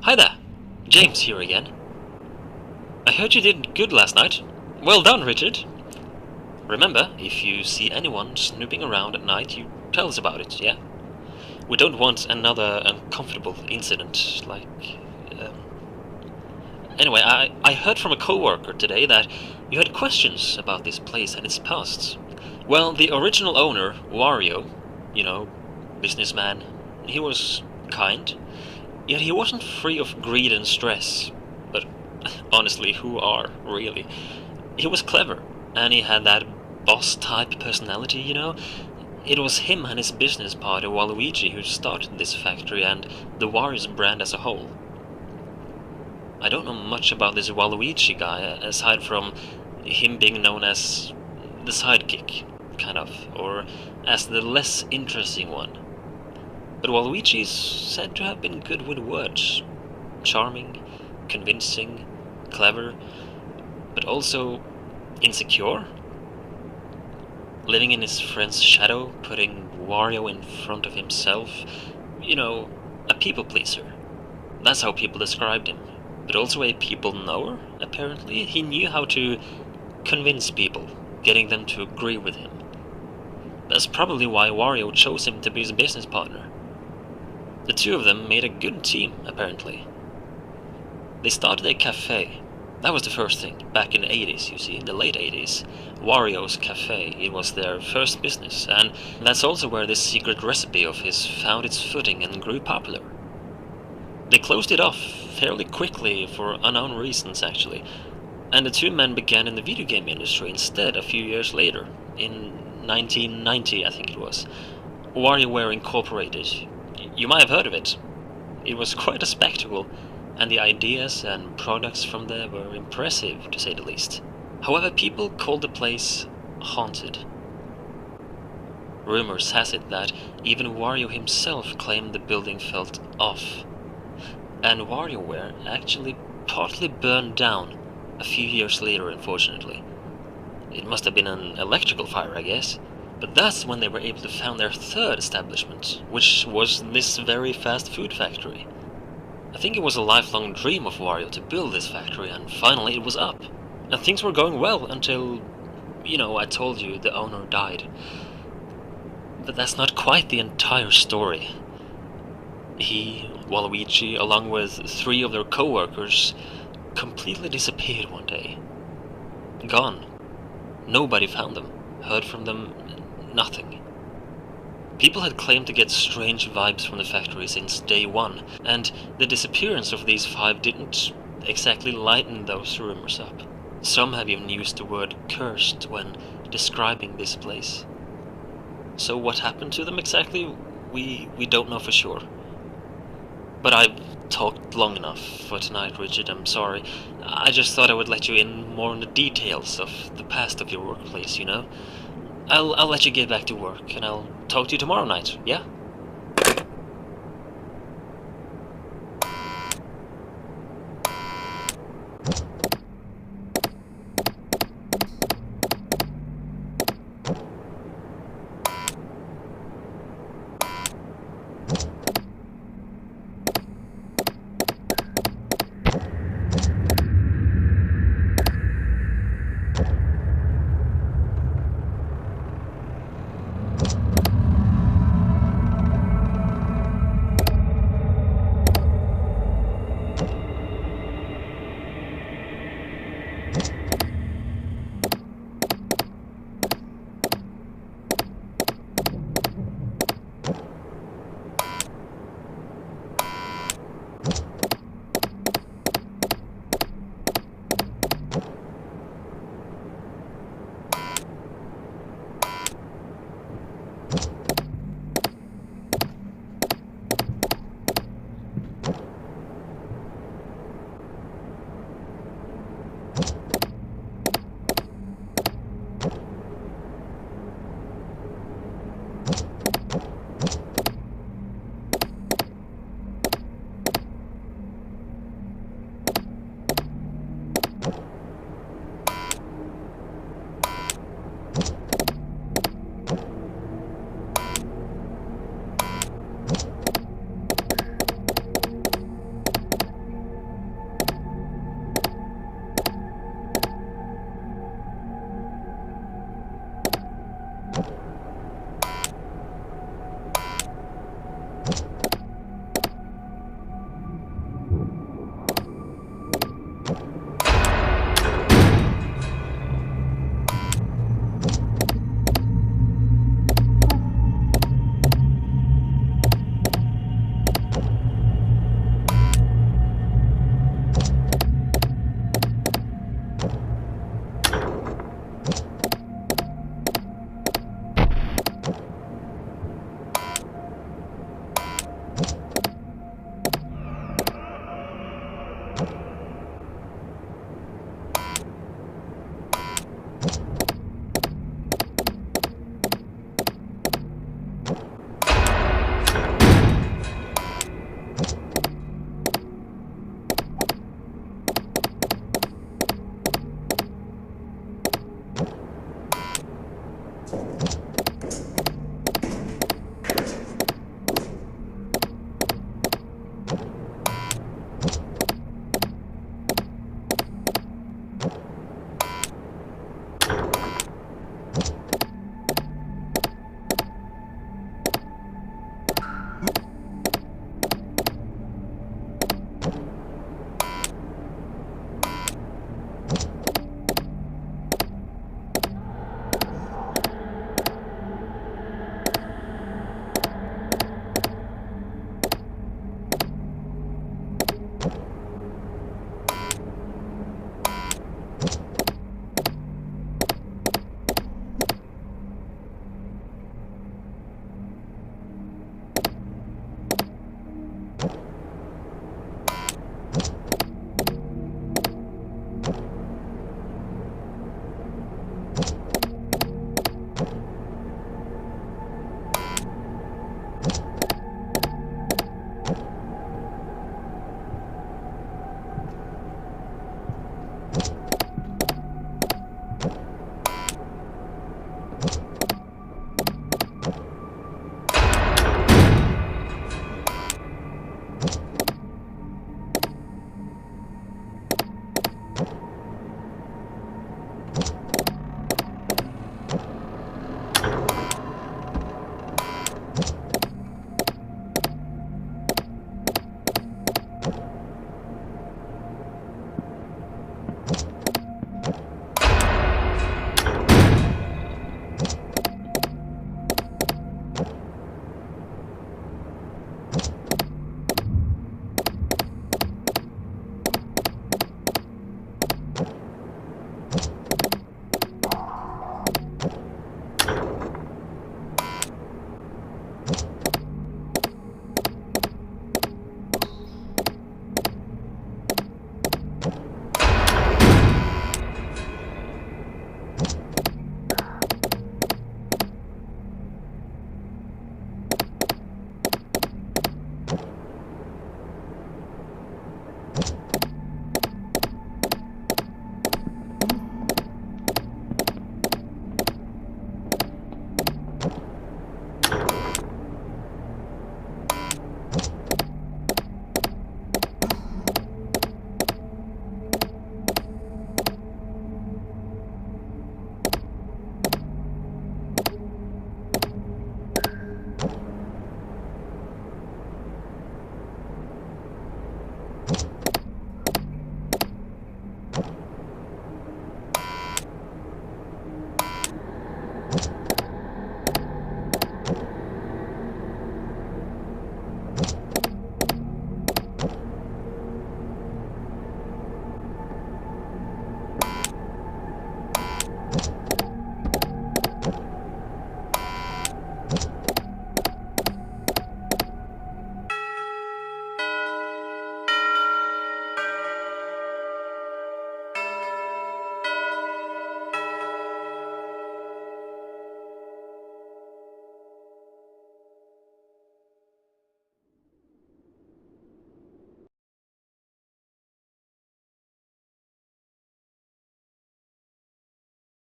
Hi there, James here again. I heard you did good last night. Well done, Richard. Remember, if you see anyone snooping around at night, you tell us about it, yeah? We don't want another uncomfortable incident, like... Um... Anyway, I heard from a co-worker today that you had questions about this place and its past. Well, the original owner, Wario, you know, businessman, he was kind, yet he wasn't free of greed and stress. But honestly, who are, really? He was clever, and he had that boss-type personality, you know? It was him and his business partner Waluigi who started this factory and the Wario's brand as a whole. I don't know much about this Waluigi guy, aside from him being known as the sidekick, kind of, or as the less interesting one. But Waluigi is said to have been good with words. Charming, convincing, clever, but also insecure? Living in his friend's shadow, putting Wario in front of himself. You know, a people pleaser. That's how people described him. But also a people knower, apparently. He knew how to convince people, getting them to agree with him. That's probably why Wario chose him to be his business partner. The two of them made a good team, apparently. They started a cafe. That was the first thing, back in the 80s, you see, in the late 80s. Wario's Cafe, it was their first business, and that's also where this secret recipe of his found its footing and grew popular. They closed it off fairly quickly for unknown reasons, actually, and the two men began in the video game industry instead a few years later, in 1990, I think it was. WarioWare Incorporated. You might have heard of it. It was quite a spectacle, and the ideas and products from there were impressive, to say the least. However, people called the place haunted. Rumors has it that even Wario himself claimed the building felt off. And WarioWare actually partly burned down a few years later, unfortunately. It must have been an electrical fire, I guess. But that's when they were able to found their third establishment, which was this very fast food factory. I think it was a lifelong dream of Wario to build this factory, and finally it was up. And things were going well until, you know, I told you the owner died. But that's not quite the entire story. He, Waluigi, along with 3 of their co-workers, completely disappeared one day. Gone. Nobody found them, heard from them, nothing. People had claimed to get strange vibes from the factory since day one, and the disappearance of these 5 didn't exactly lighten those rumors up. Some have even used the word cursed when describing this place. So what happened to them exactly, we don't know for sure. But I've talked long enough for tonight, Richard, I'm sorry. I just thought I would let you in more on the details of the past of your workplace, you know? I'll let you get back to work, and I'll talk to you tomorrow night, yeah?